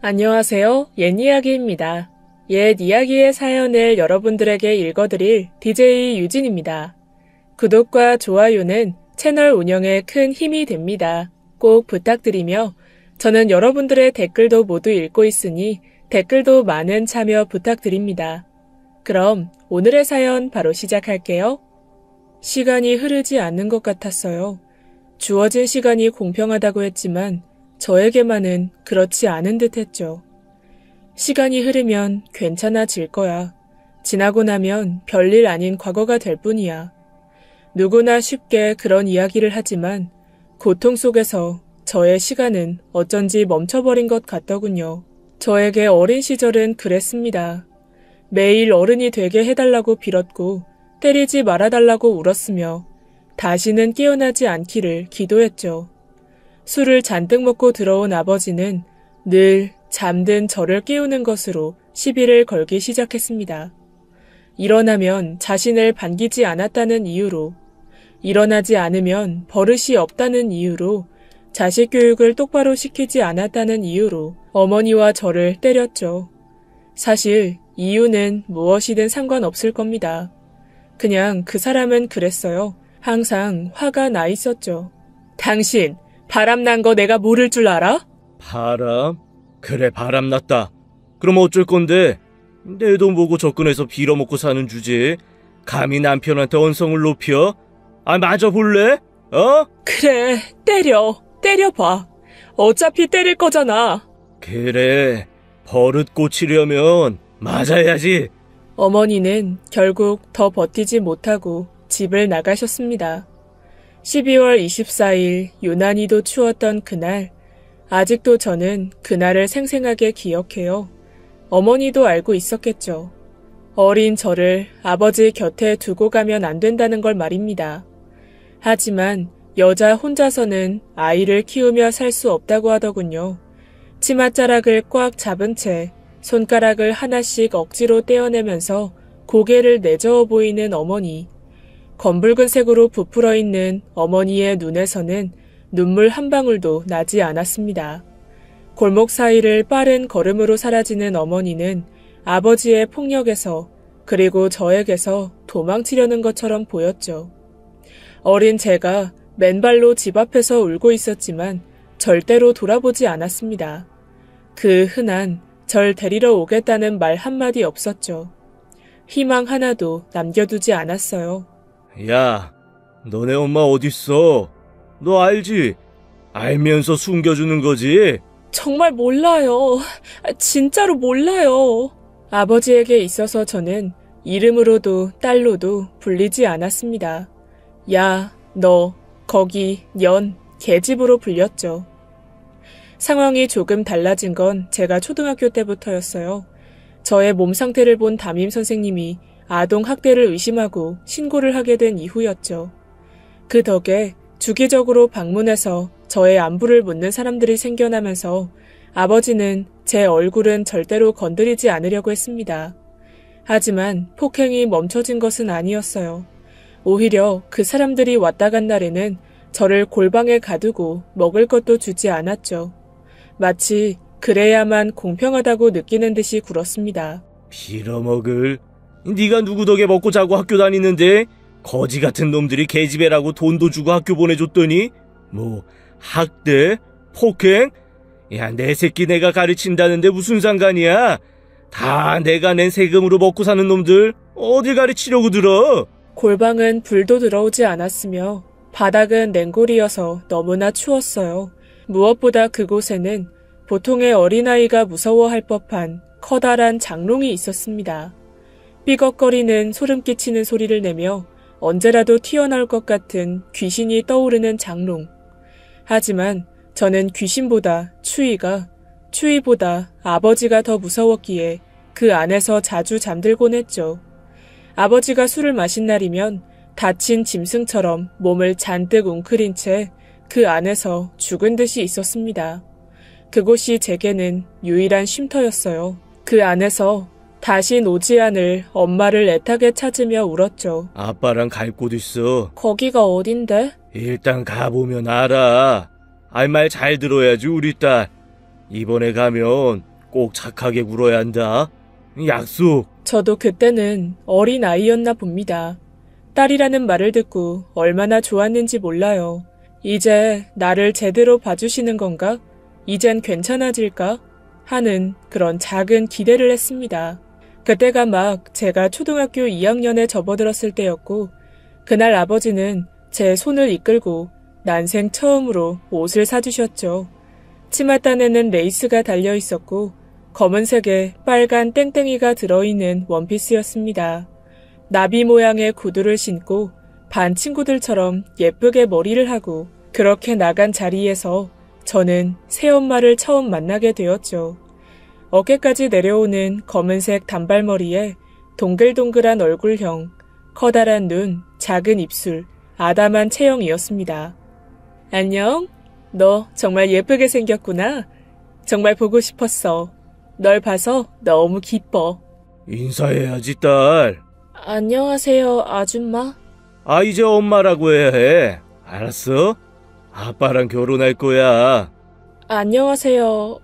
안녕하세요. 옛 이야기입니다. 옛 이야기의 사연을 여러분들에게 읽어드릴 DJ 유진입니다. 구독과 좋아요는 채널 운영에 큰 힘이 됩니다. 꼭 부탁드리며 저는 여러분들의 댓글도 모두 읽고 있으니 댓글도 많은 참여 부탁드립니다. 그럼 오늘의 사연 바로 시작할게요. 시간이 흐르지 않는 것 같았어요. 주어진 시간이 공평하다고 했지만 저에게만은 그렇지 않은 듯 했죠. 시간이 흐르면 괜찮아질 거야. 지나고 나면 별일 아닌 과거가 될 뿐이야. 누구나 쉽게 그런 이야기를 하지만 고통 속에서 저의 시간은 어쩐지 멈춰버린 것 같더군요. 저에게 어린 시절은 그랬습니다. 매일 어른이 되게 해달라고 빌었고 때리지 말아달라고 울었으며 다시는 깨어나지 않기를 기도했죠. 술을 잔뜩 먹고 들어온 아버지는 늘 잠든 저를 깨우는 것으로 시비를 걸기 시작했습니다. 일어나면 자신을 반기지 않았다는 이유로, 일어나지 않으면 버릇이 없다는 이유로, 자식 교육을 똑바로 시키지 않았다는 이유로 어머니와 저를 때렸죠. 사실 이유는 무엇이든 상관없을 겁니다. 그냥 그 사람은 그랬어요. 항상 화가 나 있었죠. 당신, 바람난 거 내가 모를 줄 알아? 바람? 그래, 바람났다. 그럼 어쩔 건데? 내 돈 보고 접근해서 빌어먹고 사는 주제에 감히 남편한테 언성을 높여? 맞아볼래? 어? 그래, 때려봐. 어차피 때릴 거잖아. 그래, 버릇 고치려면 맞아야지. 어머니는 결국 더 버티지 못하고 집을 나가셨습니다. 12월 24일 유난히도 추웠던 그날, 아직도 저는 그날을 생생하게 기억해요. 어머니도 알고 있었겠죠. 어린 저를 아버지 곁에 두고 가면 안 된다는 걸 말입니다. 하지만 여자 혼자서는 아이를 키우며 살 수 없다고 하더군요. 치맛자락을 꽉 잡은 채 손가락을 하나씩 억지로 떼어내면서 고개를 내저어 보이는 어머니. 검붉은 색으로 부풀어 있는 어머니의 눈에서는 눈물 한 방울도 나지 않았습니다. 골목 사이를 빠른 걸음으로 사라지는 어머니는 아버지의 폭력에서 그리고 저에게서 도망치려는 것처럼 보였죠. 어린 제가 맨발로 집 앞에서 울고 있었지만 절대로 돌아보지 않았습니다. 그 흔한 절 데리러 오겠다는 말 한마디 없었죠. 희망 하나도 남겨두지 않았어요. 야, 너네 엄마 어딨어? 너 알지? 알면서 숨겨주는 거지? 정말 몰라요. 진짜로 몰라요. 아버지에게 있어서 저는 이름으로도 딸로도 불리지 않았습니다. 야, 너, 거기, 년, 계집으로 불렸죠. 상황이 조금 달라진 건 제가 초등학교 때부터였어요. 저의 몸 상태를 본 담임 선생님이 아동 학대를 의심하고 신고를 하게 된 이후였죠. 그 덕에 주기적으로 방문해서 저의 안부를 묻는 사람들이 생겨나면서 아버지는 제 얼굴은 절대로 건드리지 않으려고 했습니다. 하지만 폭행이 멈춰진 것은 아니었어요. 오히려 그 사람들이 왔다 간 날에는 저를 골방에 가두고 먹을 것도 주지 않았죠. 마치 그래야만 공평하다고 느끼는 듯이 굴었습니다. 빌어먹을? 네가 누구 덕에 먹고 자고 학교 다니는데 거지 같은 놈들이 계집애라고 돈도 주고 학교 보내줬더니 뭐 학대? 폭행? 야, 내 새끼 내가 가르친다는데 무슨 상관이야? 다 내가 낸 세금으로 먹고 사는 놈들 어딜 가르치려고 들어? 골방은 불도 들어오지 않았으며 바닥은 냉골이어서 너무나 추웠어요. 무엇보다 그곳에는 보통의 어린아이가 무서워할 법한 커다란 장롱이 있었습니다. 삐걱거리는 소름 끼치는 소리를 내며 언제라도 튀어나올 것 같은 귀신이 떠오르는 장롱. 하지만 저는 귀신보다 추위보다 아버지가 더 무서웠기에 그 안에서 자주 잠들곤 했죠. 아버지가 술을 마신 날이면 다친 짐승처럼 몸을 잔뜩 웅크린 채 그 안에서 죽은 듯이 있었습니다. 그곳이 제게는 유일한 쉼터였어요. 그 안에서 다신 오지 않을 엄마를 애타게 찾으며 울었죠. 아빠랑 갈 곳 있어. 거기가 어딘데? 일단 가보면 알아. 알 말 잘 들어야지 우리 딸. 이번에 가면 꼭 착하게 굴어야 한다. 약속. 저도 그때는 어린 아이였나 봅니다. 딸이라는 말을 듣고 얼마나 좋았는지 몰라요. 이제 나를 제대로 봐주시는 건가? 이젠 괜찮아질까? 하는 그런 작은 기대를 했습니다. 그때가 막 제가 초등학교 2학년에 접어들었을 때였고, 그날 아버지는 제 손을 이끌고 난생 처음으로 옷을 사주셨죠. 치맛단에는 레이스가 달려 있었고 검은색에 빨간 땡땡이가 들어있는 원피스였습니다. 나비 모양의 구두를 신고 반 친구들처럼 예쁘게 머리를 하고 그렇게 나간 자리에서 저는 새엄마를 처음 만나게 되었죠. 어깨까지 내려오는 검은색 단발머리에 동글동글한 얼굴형, 커다란 눈, 작은 입술, 아담한 체형이었습니다. 안녕? 너 정말 예쁘게 생겼구나. 정말 보고 싶었어. 널 봐서 너무 기뻐. 인사해야지, 딸. 안녕하세요, 아줌마. 이제 엄마라고 해야 해. 알았어? 아빠랑 결혼할 거야. 안녕하세요,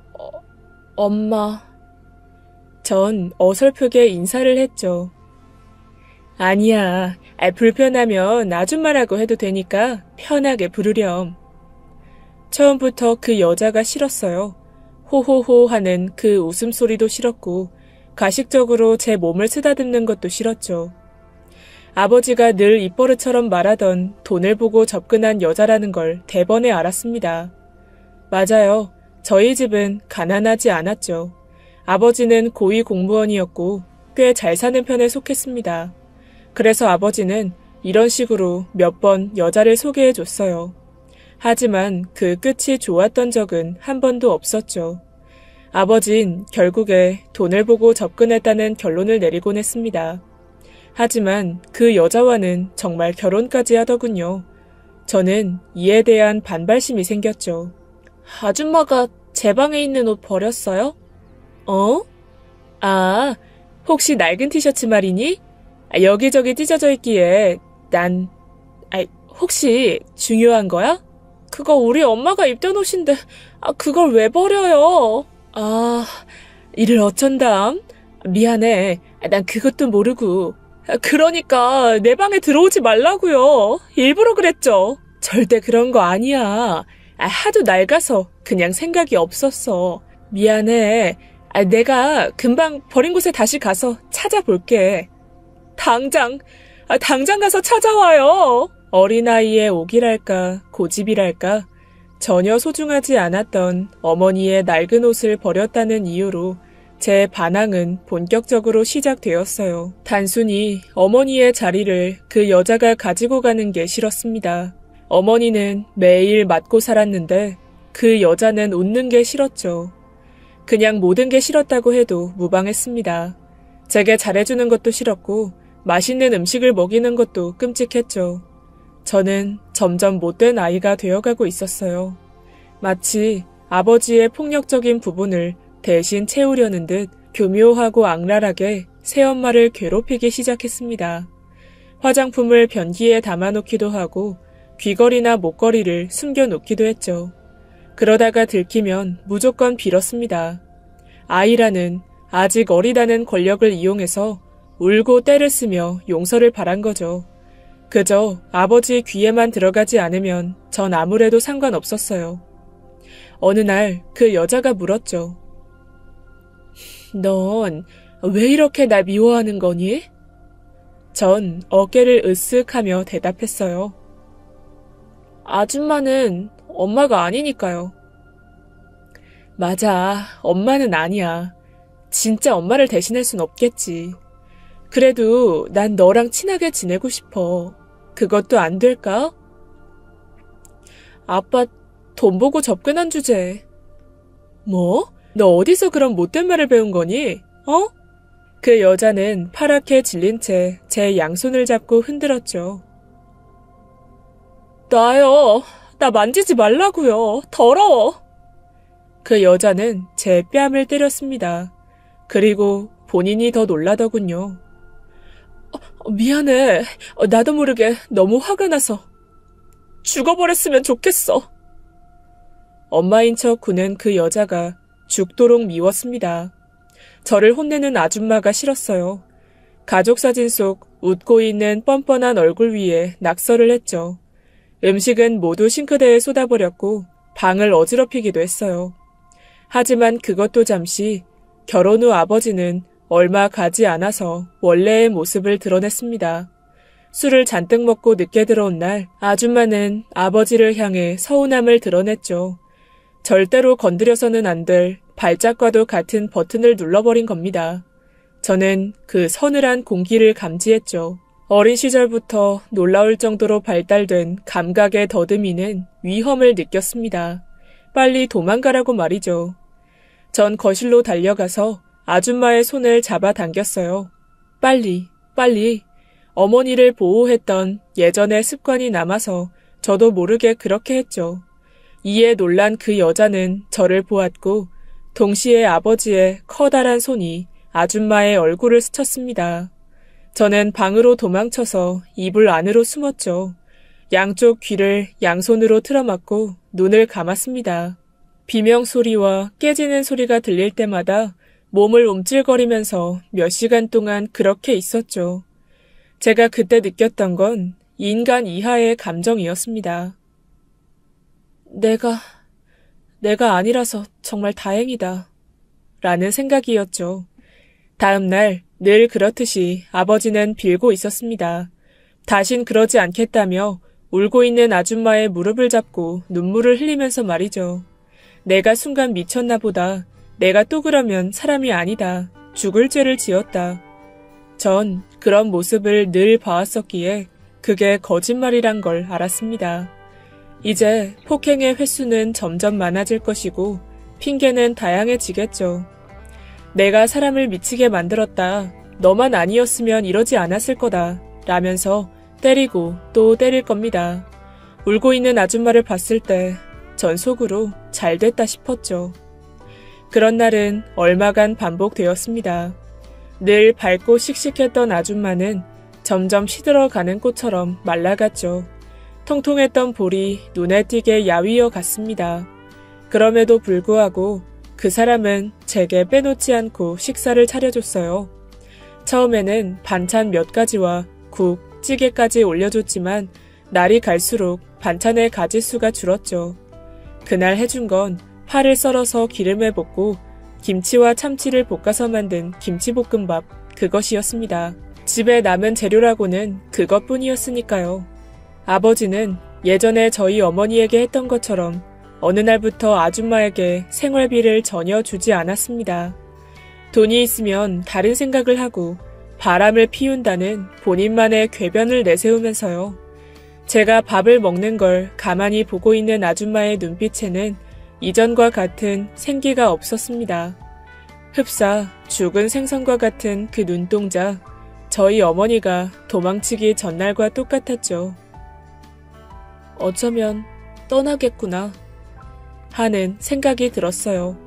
엄마. 전 어설프게 인사를 했죠. 아니야, 불편하면 아줌마라고 해도 되니까 편하게 부르렴. 처음부터 그 여자가 싫었어요. 호호호 하는 그 웃음소리도 싫었고 가식적으로 제 몸을 쓰다듬는 것도 싫었죠. 아버지가 늘 입버릇처럼 말하던 돈을 보고 접근한 여자라는 걸 대번에 알았습니다. 맞아요. 저희 집은 가난하지 않았죠. 아버지는 고위 공무원이었고 꽤 잘 사는 편에 속했습니다. 그래서 아버지는 이런 식으로 몇 번 여자를 소개해줬어요. 하지만 그 끝이 좋았던 적은 한 번도 없었죠. 아버진 결국에 돈을 보고 접근했다는 결론을 내리곤 했습니다. 하지만 그 여자와는 정말 결혼까지 하더군요. 저는 이에 대한 반발심이 생겼죠. 아줌마가 제 방에 있는 옷 버렸어요? 어? 혹시 낡은 티셔츠 말이니? 여기저기 찢어져 있기에 혹시 중요한 거야? 그거 우리 엄마가 입던 옷인데 그걸 왜 버려요? 이를 어쩐담? 미안해. 난 그것도 모르고. 그러니까 내 방에 들어오지 말라고요. 일부러 그랬죠. 절대 그런 거 아니야. 하도 낡아서 그냥 생각이 없었어. 미안해. 내가 금방 버린 곳에 다시 가서 찾아볼게. 당장 가서 찾아와요. 어린아이의 오기랄까 고집이랄까 전혀 소중하지 않았던 어머니의 낡은 옷을 버렸다는 이유로 제 반항은 본격적으로 시작되었어요. 단순히 어머니의 자리를 그 여자가 가지고 가는 게 싫었습니다. 어머니는 매일 맞고 살았는데 그 여자는 웃는 게 싫었죠. 그냥 모든 게 싫었다고 해도 무방했습니다. 제게 잘해주는 것도 싫었고 맛있는 음식을 먹이는 것도 끔찍했죠. 저는 점점 못된 아이가 되어가고 있었어요. 마치 아버지의 폭력적인 부분을 대신 채우려는 듯 교묘하고 악랄하게 새엄마를 괴롭히기 시작했습니다. 화장품을 변기에 담아놓기도 하고 귀걸이나 목걸이를 숨겨놓기도 했죠. 그러다가 들키면 무조건 빌었습니다. 아이라는 아직 어리다는 권력을 이용해서 울고 떼를 쓰며 용서를 바란 거죠. 그저 아버지 귀에만 들어가지 않으면 전 아무래도 상관없었어요. 어느 날 그 여자가 물었죠. 넌 왜 이렇게 날 미워하는 거니? 전 어깨를 으쓱하며 대답했어요. 아줌마는 엄마가 아니니까요. 맞아, 엄마는 아니야. 진짜 엄마를 대신할 순 없겠지. 그래도 난 너랑 친하게 지내고 싶어. 그것도 안 될까? 아빠 돈 보고 접근한 주제. 뭐? 너 어디서 그런 못된 말을 배운 거니? 어? 그 여자는 파랗게 질린 채 제 양손을 잡고 흔들었죠. 나요. 나 만지지 말라고요. 더러워. 그 여자는 제 뺨을 때렸습니다. 그리고 본인이 더 놀라더군요. 미안해. 나도 모르게 너무 화가 나서. 죽어버렸으면 좋겠어. 엄마인 척 구는 그 여자가 죽도록 미웠습니다. 저를 혼내는 아줌마가 싫었어요. 가족사진 속 웃고 있는 뻔뻔한 얼굴 위에 낙서를 했죠. 음식은 모두 싱크대에 쏟아버렸고 방을 어지럽히기도 했어요. 하지만 그것도 잠시 결혼 후 아버지는 얼마 가지 않아서 원래의 모습을 드러냈습니다. 술을 잔뜩 먹고 늦게 들어온 날 아줌마는 아버지를 향해 서운함을 드러냈죠. 절대로 건드려서는 안 될 발작과도 같은 버튼을 눌러버린 겁니다. 저는 그 서늘한 공기를 감지했죠. 어린 시절부터 놀라울 정도로 발달된 감각의 더듬이는 위험을 느꼈습니다. 빨리 도망가라고 말이죠. 전 거실로 달려가서 아줌마의 손을 잡아당겼어요. 빨리, 빨리. 어머니를 보호했던 예전의 습관이 남아서 저도 모르게 그렇게 했죠. 이에 놀란 그 여자는 저를 보았고 동시에 아버지의 커다란 손이 아줌마의 얼굴을 스쳤습니다. 저는 방으로 도망쳐서 이불 안으로 숨었죠. 양쪽 귀를 양손으로 틀어막고 눈을 감았습니다. 비명소리와 깨지는 소리가 들릴 때마다 몸을 움찔거리면서 몇 시간 동안 그렇게 있었죠. 제가 그때 느꼈던 건 인간 이하의 감정이었습니다. 내가 아니라서 정말 다행이다. 라는 생각이었죠. 다음 날 늘 그렇듯이 아버지는 빌고 있었습니다. 다신 그러지 않겠다며 울고 있는 아줌마의 무릎을 잡고 눈물을 흘리면서 말이죠. 내가 순간 미쳤나 보다. 내가 또 그러면 사람이 아니다. 죽을 죄를 지었다. 전 그런 모습을 늘 봐왔었기에 그게 거짓말이란 걸 알았습니다. 이제 폭행의 횟수는 점점 많아질 것이고 핑계는 다양해지겠죠. 내가 사람을 미치게 만들었다. 너만 아니었으면 이러지 않았을 거다. 라면서 때리고 또 때릴 겁니다. 울고 있는 아줌마를 봤을 때 전 속으로 잘됐다 싶었죠. 그런 날은 얼마간 반복되었습니다. 늘 밝고 씩씩했던 아줌마는 점점 시들어가는 꽃처럼 말라갔죠. 통통했던 볼이 눈에 띄게 야위어 갔습니다. 그럼에도 불구하고 그 사람은 제게 빼놓지 않고 식사를 차려줬어요. 처음에는 반찬 몇 가지와 국, 찌개까지 올려줬지만 날이 갈수록 반찬의 가지수가 줄었죠. 그날 해준 건 파를 썰어서 기름에 볶고 김치와 참치를 볶아서 만든 김치볶음밥, 그것이었습니다. 집에 남은 재료라고는 그것뿐이었으니까요. 아버지는 예전에 저희 어머니에게 했던 것처럼 어느 날부터 아줌마에게 생활비를 전혀 주지 않았습니다. 돈이 있으면 다른 생각을 하고 바람을 피운다는 본인만의 궤변을 내세우면서요. 제가 밥을 먹는 걸 가만히 보고 있는 아줌마의 눈빛에는 이전과 같은 생기가 없었습니다. 흡사 죽은 생선과 같은 그 눈동자, 저희 어머니가 도망치기 전날과 똑같았죠. 어쩌면 떠나겠구나 하는 생각이 들었어요.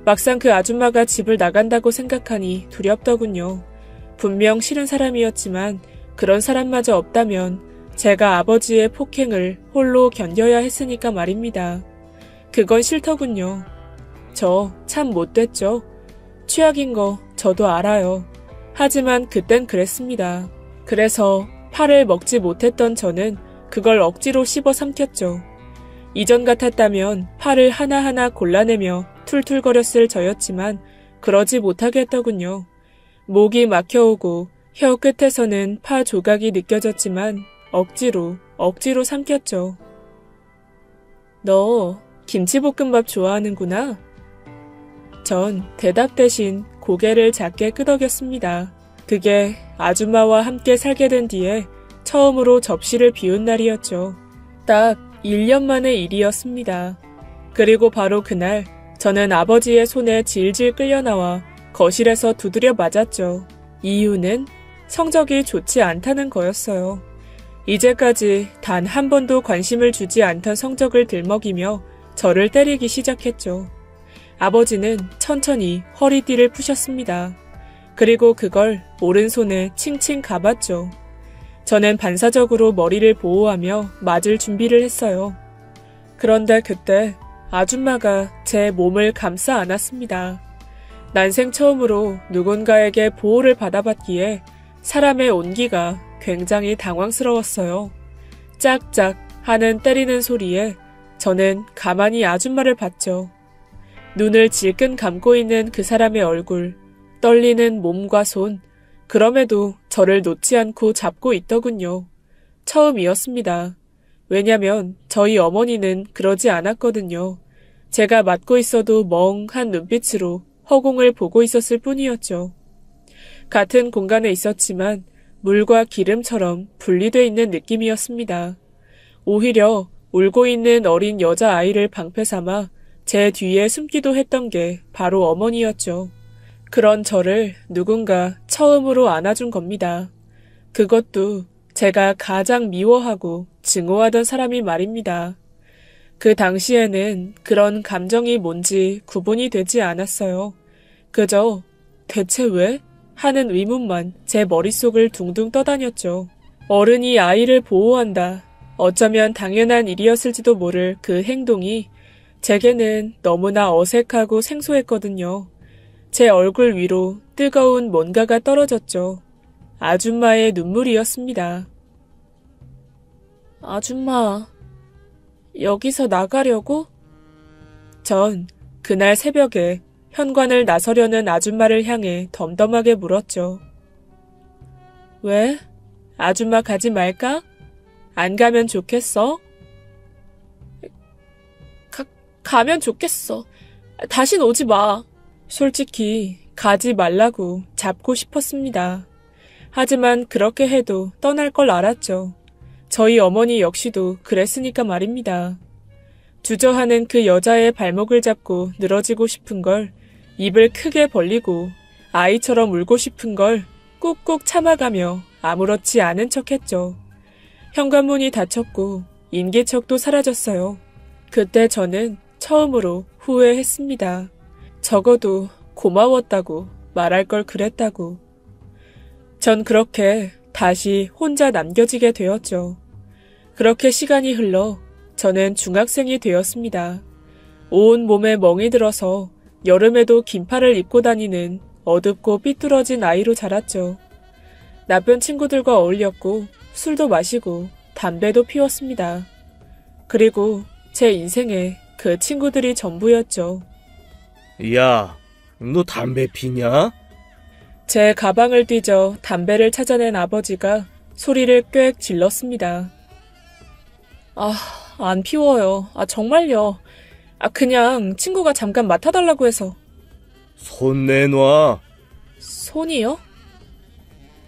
막상 그 아줌마가 집을 나간다고 생각하니 두렵더군요. 분명 싫은 사람이었지만 그런 사람마저 없다면 제가 아버지의 폭행을 홀로 견뎌야 했으니까 말입니다. 그건 싫더군요. 저 참 못됐죠. 최악인 거 저도 알아요. 하지만 그땐 그랬습니다. 그래서 파를 먹지 못했던 저는 그걸 억지로 씹어 삼켰죠. 이전 같았다면 파를 하나하나 골라내며 툴툴거렸을 저였지만 그러지 못하게 했더군요. 목이 막혀오고 혀 끝에서는 파 조각이 느껴졌지만 억지로 삼켰죠. 너 김치볶음밥 좋아하는구나? 전 대답 대신 고개를 작게 끄덕였습니다. 그게 아줌마와 함께 살게 된 뒤에 처음으로 접시를 비운 날이었죠. 딱 1년 만의 일이었습니다. 그리고 바로 그날 저는 아버지의 손에 질질 끌려나와 거실에서 두드려 맞았죠. 이유는 성적이 좋지 않다는 거였어요. 이제까지 단 한 번도 관심을 주지 않던 성적을 들먹이며 저를 때리기 시작했죠. 아버지는 천천히 허리띠를 푸셨습니다. 그리고 그걸 오른손에 칭칭 감았죠. 저는 반사적으로 머리를 보호하며 맞을 준비를 했어요. 그런데 그때 아줌마가 제 몸을 감싸 안았습니다. 난생 처음으로 누군가에게 보호를 받아봤기에 사람의 온기가 굉장히 당황스러웠어요. 짝짝 하는 때리는 소리에 저는 가만히 아줌마를 봤죠. 눈을 질끈 감고 있는 그 사람의 얼굴, 떨리는 몸과 손, 그럼에도 저를 놓지 않고 잡고 있더군요. 처음이었습니다. 왜냐면 저희 어머니는 그러지 않았거든요. 제가 맞고 있어도 멍한 눈빛으로 허공을 보고 있었을 뿐이었죠. 같은 공간에 있었지만 물과 기름처럼 분리돼 있는 느낌이었습니다. 오히려 울고 있는 어린 여자아이를 방패 삼아 제 뒤에 숨기도 했던 게 바로 어머니였죠. 그런 저를 누군가 처음으로 안아준 겁니다. 그것도 제가 가장 미워하고 증오하던 사람이 말입니다. 그 당시에는 그런 감정이 뭔지 구분이 되지 않았어요. 그저 대체 왜? 하는 의문만 제 머릿속을 둥둥 떠다녔죠. 어른이 아이를 보호한다. 어쩌면 당연한 일이었을지도 모를 그 행동이 제게는 너무나 어색하고 생소했거든요. 제 얼굴 위로 뜨거운 뭔가가 떨어졌죠. 아줌마의 눈물이었습니다. 아줌마, 여기서 나가려고? 전 그날 새벽에 현관을 나서려는 아줌마를 향해 덤덤하게 물었죠. 왜? 아줌마 가지 말까? 안 가면 좋겠어? 가면 좋겠어. 다신 오지 마. 솔직히 가지 말라고 잡고 싶었습니다. 하지만 그렇게 해도 떠날 걸 알았죠. 저희 어머니 역시도 그랬으니까 말입니다. 주저하는 그 여자의 발목을 잡고 늘어지고 싶은 걸, 입을 크게 벌리고 아이처럼 울고 싶은 걸 꾹꾹 참아가며 아무렇지 않은 척했죠. 현관문이 닫혔고 인기척도 사라졌어요. 그때 저는 처음으로 후회했습니다. 적어도 고마웠다고 말할 걸 그랬다고. 전 그렇게 다시 혼자 남겨지게 되었죠. 그렇게 시간이 흘러 저는 중학생이 되었습니다. 온 몸에 멍이 들어서 여름에도 긴팔을 입고 다니는 어둡고 삐뚤어진 아이로 자랐죠. 나쁜 친구들과 어울렸고 술도 마시고 담배도 피웠습니다. 그리고 제 인생에 그 친구들이 전부였죠. 야, 너 담배 피냐? 제 가방을 뒤져 담배를 찾아낸 아버지가 소리를 꽥 질렀습니다. 안 피워요. 정말요. 그냥 친구가 잠깐 맡아달라고 해서. 손 내놔. 손이요?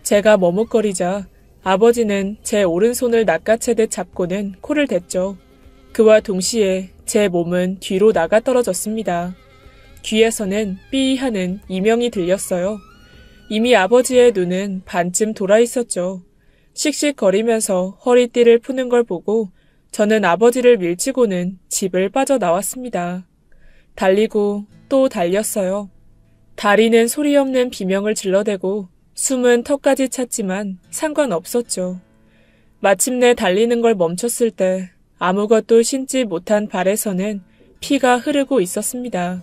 제가 머뭇거리자 아버지는 제 오른손을 낚아채듯 잡고는 코를 댔죠. 그와 동시에 제 몸은 뒤로 나가 떨어졌습니다. 귀에서는 삐 하는 이명이 들렸어요. 이미 아버지의 눈은 반쯤 돌아 있었죠. 씩씩거리면서 허리띠를 푸는 걸 보고 저는 아버지를 밀치고는 집을 빠져나왔습니다. 달리고 또 달렸어요. 다리는 소리 없는 비명을 질러대고 숨은 턱까지 찼지만 상관없었죠. 마침내 달리는 걸 멈췄을 때 아무것도 신지 못한 발에서는 피가 흐르고 있었습니다.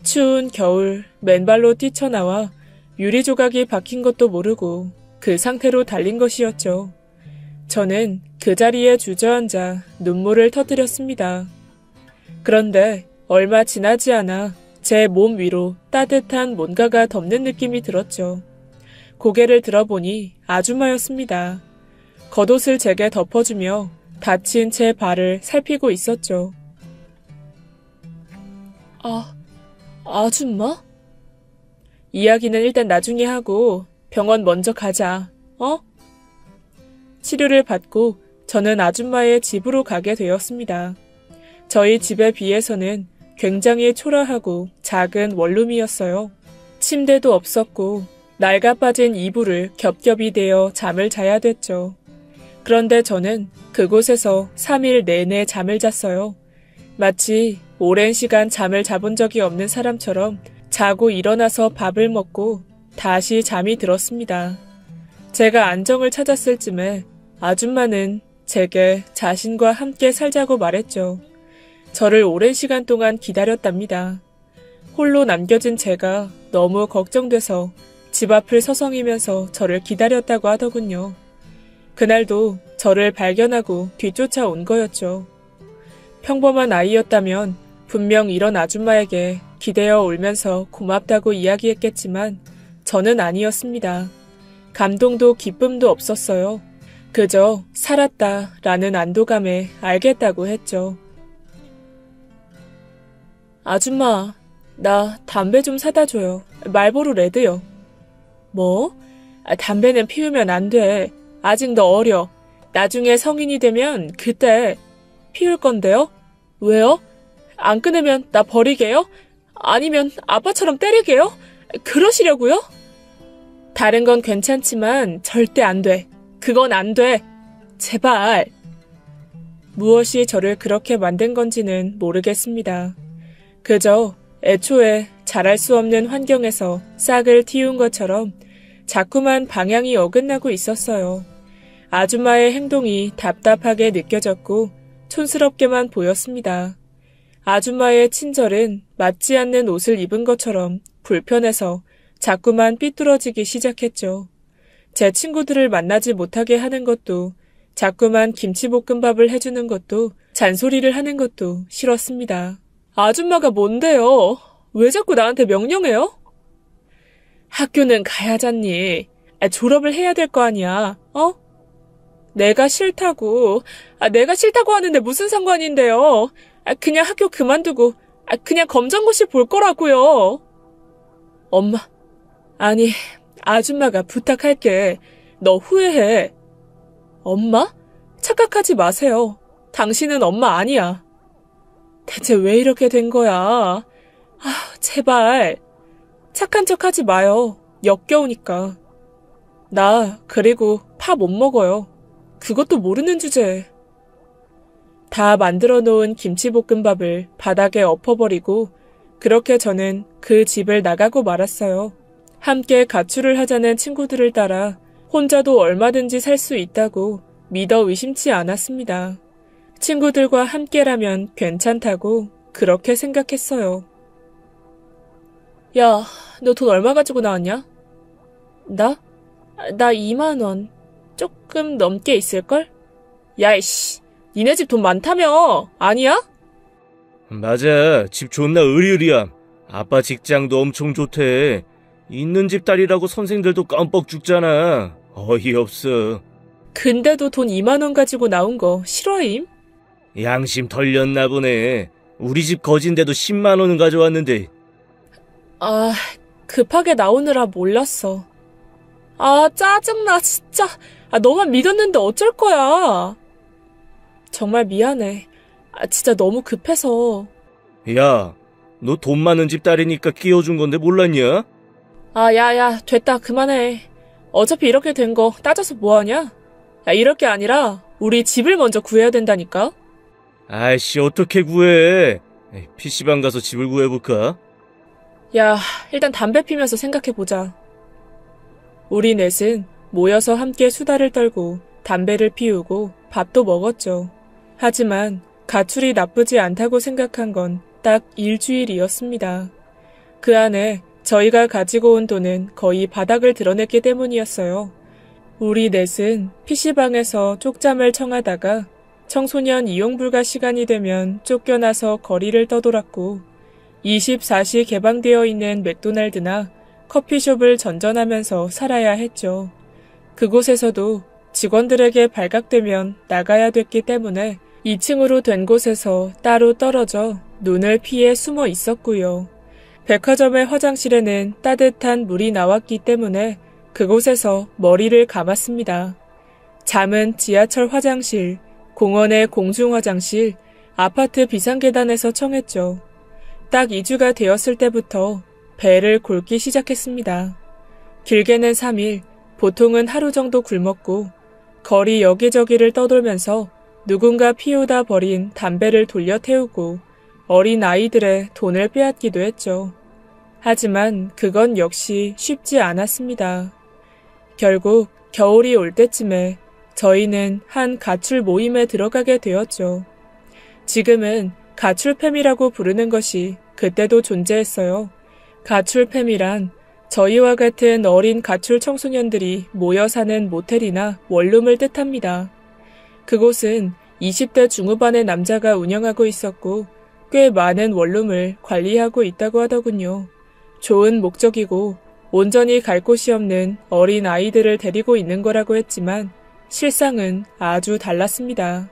추운 겨울 맨발로 뛰쳐나와 유리 조각이 박힌 것도 모르고 그 상태로 달린 것이었죠. 저는 그 자리에 주저앉아 눈물을 터뜨렸습니다. 그런데 얼마 지나지 않아 제 몸 위로 따뜻한 뭔가가 덮는 느낌이 들었죠. 고개를 들어보니 아줌마였습니다. 겉옷을 제게 덮어주며 다친 제 발을 살피고 있었죠. 아줌마? 이야기는 일단 나중에 하고 병원 먼저 가자, 치료를 받고 저는 아줌마의 집으로 가게 되었습니다. 저희 집에 비해서는 굉장히 초라하고 작은 원룸이었어요. 침대도 없었고 낡아 빠진 이불을 겹겹이 대어 잠을 자야 됐죠. 그런데 저는 그곳에서 3일 내내 잠을 잤어요. 마치 오랜 시간 잠을 자본 적이 없는 사람처럼 자고 일어나서 밥을 먹고 다시 잠이 들었습니다. 제가 안정을 찾았을 쯤에 아줌마는 제게 자신과 함께 살자고 말했죠. 저를 오랜 시간 동안 기다렸답니다. 홀로 남겨진 제가 너무 걱정돼서 집 앞을 서성이면서 저를 기다렸다고 하더군요. 그날도 저를 발견하고 뒤쫓아온 거였죠. 평범한 아이였다면 분명 이런 아줌마에게 기대어 울면서 고맙다고 이야기했겠지만 저는 아니었습니다. 감동도 기쁨도 없었어요. 그저 살았다라는 안도감에 알겠다고 했죠. 아줌마, 나 담배 좀 사다 줘요. 말보로 레드요. 뭐? 담배는 피우면 안 돼. 아직 너 어려. 나중에 성인이 되면 그때 피울 건데요? 왜요? 안 끊으면 나 버리게요? 아니면 아빠처럼 때리게요? 그러시려고요? 다른 건 괜찮지만 절대 안 돼. 그건 안 돼. 제발. 무엇이 저를 그렇게 만든 건지는 모르겠습니다. 그저 애초에 잘할 수 없는 환경에서 싹을 틔운 것처럼 자꾸만 방향이 어긋나고 있었어요. 아줌마의 행동이 답답하게 느껴졌고 촌스럽게만 보였습니다. 아줌마의 친절은 맞지 않는 옷을 입은 것처럼 불편해서 자꾸만 삐뚤어지기 시작했죠. 제 친구들을 만나지 못하게 하는 것도, 자꾸만 김치볶음밥을 해주는 것도, 잔소리를 하는 것도 싫었습니다. 아줌마가 뭔데요? 왜 자꾸 나한테 명령해요? 학교는 가야잖니. 졸업을 해야 될 거 아니야, 어? 내가 싫다고. 내가 싫다고 하는데 무슨 상관인데요? 그냥 학교 그만두고 그냥 검정고시 볼 거라고요. 엄마, 아니, 아줌마가 부탁할게. 너 후회해. 엄마? 착각하지 마세요. 당신은 엄마 아니야. 대체 왜 이렇게 된 거야? 제발. 착한 척 하지 마요. 역겨우니까. 나 그리고 파 못 먹어요. 그것도 모르는 주제에. 다 만들어 놓은 김치볶음밥을 바닥에 엎어버리고 그렇게 저는 그 집을 나가고 말았어요. 함께 가출을 하자는 친구들을 따라 혼자도 얼마든지 살 수 있다고 믿어 의심치 않았습니다. 친구들과 함께라면 괜찮다고 그렇게 생각했어요. 야, 너 돈 얼마 가지고 나왔냐? 나 2만 원. 조금 넘게 있을걸? 야, 이씨. 니네 집 돈 많다며? 아니야? 맞아. 집 존나 으리으리함. 아빠 직장도 엄청 좋대. 있는 집 딸이라고 선생들도 깜뻑 죽잖아. 어이없어. 근데도 돈 2만 원 가지고 나온 거 싫어임? 양심 털렸나 보네. 우리 집 거진데도 10만 원은 가져왔는데. 급하게 나오느라 몰랐어. 짜증나, 진짜. 너만 믿었는데 어쩔 거야. 정말 미안해. 진짜 너무 급해서. 야, 너 돈 많은 집 딸이니까 끼워준 건데 몰랐냐? 야, 됐다, 그만해. 어차피 이렇게 된 거 따져서 뭐하냐? 야, 이럴 게 아니라 우리 집을 먼저 구해야 된다니까? 아이씨, 어떻게 구해? PC방 가서 집을 구해볼까? 야, 일단 담배 피면서 생각해보자. 우리 넷은 모여서 함께 수다를 떨고 담배를 피우고 밥도 먹었죠. 하지만 가출이 나쁘지 않다고 생각한 건 딱 일주일이었습니다. 그 안에 저희가 가지고 온 돈은 거의 바닥을 드러냈기 때문이었어요. 우리 넷은 PC방에서 쪽잠을 청하다가 청소년 이용 불가 시간이 되면 쫓겨나서 거리를 떠돌았고 24시 개방되어 있는 맥도날드나 커피숍을 전전하면서 살아야 했죠. 그곳에서도 직원들에게 발각되면 나가야 됐기 때문에 2층으로 된 곳에서 따로 떨어져 눈을 피해 숨어 있었고요. 백화점의 화장실에는 따뜻한 물이 나왔기 때문에 그곳에서 머리를 감았습니다. 잠은 지하철 화장실, 공원의 공중 화장실, 아파트 비상계단에서 청했죠. 딱 2주가 되었을 때부터 배를 골기 시작했습니다. 길게는 3일, 보통은 하루 정도 굶었고 거리 여기저기를 떠돌면서 누군가 피우다 버린 담배를 돌려 태우고 어린 아이들의 돈을 빼앗기도 했죠. 하지만 그건 역시 쉽지 않았습니다. 결국 겨울이 올 때쯤에 저희는 한 가출 모임에 들어가게 되었죠. 지금은 가출팸이라고 부르는 것이 그때도 존재했어요. 가출팸이란 저희와 같은 어린 가출 청소년들이 모여 사는 모텔이나 원룸을 뜻합니다. 그곳은 20대 중후반의 남자가 운영하고 있었고 꽤 많은 원룸을 관리하고 있다고 하더군요. 좋은 목적이고 온전히 갈 곳이 없는 어린 아이들을 데리고 있는 거라고 했지만 실상은 아주 달랐습니다.